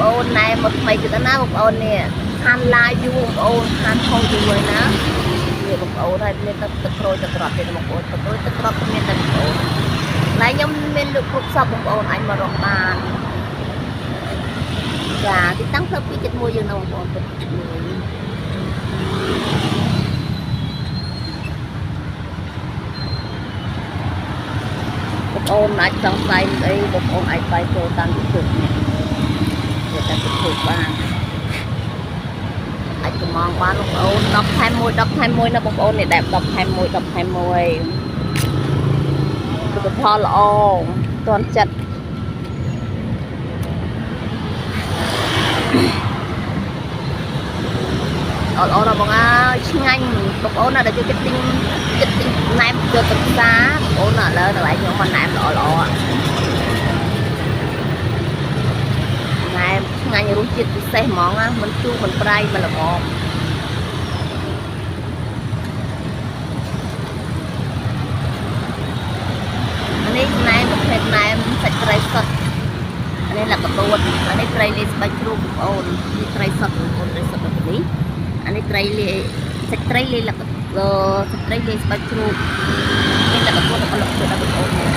អូនណែមកថ្មីទៀតណាបងប្អូននេះខានឡាយយូរបងប្អូនខានថយយូរហើយណានេះបងប្អូនហើយមានទឹកក្រូចទឹកក្របទៀតបងប្អូនទឹកក្រូចទឹកក្របមានតែបងប្អូនណែខ្ញុំមានលើកគ្រប់សពបងប្អូនអាចមករកបានចាទីតាំងផ្លូវ271យើងនៅបងប្អូនទឹកមួយបងប្អូនអាចចង់ស្វែងអីបងប្អូនអាចស្វែងចូលតាម YouTube នេះវាតែ YouTube បានអាចកំងបានបងប្អូន10ថែម1 10ថែម1ណាបងប្អូននេះដែល10ថែម1 10ថែម1លទ្ធផលល្អទាន់ចិត្តអត់អត់បងអើយឆ្ងាញ់បងប្អូនណាដែលជួយចិត្តទិញណែមយកទៅផ្សារបងប្អូនណាឥឡូវតម្លៃខ្ញុំមកណែមល្អណែមឆ្ងាញ់រសជាតិពិសេសហ្មងណាមិនជូរមិនប្រៃមិនល្មមអានេះណែមប្រភេទណែមសាច់ត្រីសុទ្ធអានេះលក្ខតួតអានេះត្រីលាយស្បែកជ្រូកបងប្អូននេះត្រីសុទ្ធបងប្អូនត្រីសុទ្ធแบบនេះអានេះត្រីលាយសាច់ត្រីលាយលក្ខសាច់ត្រីលាយស្បែកជ្រូកនេះលក្ខតួរបស់លោកជួយដល់បងប្អូន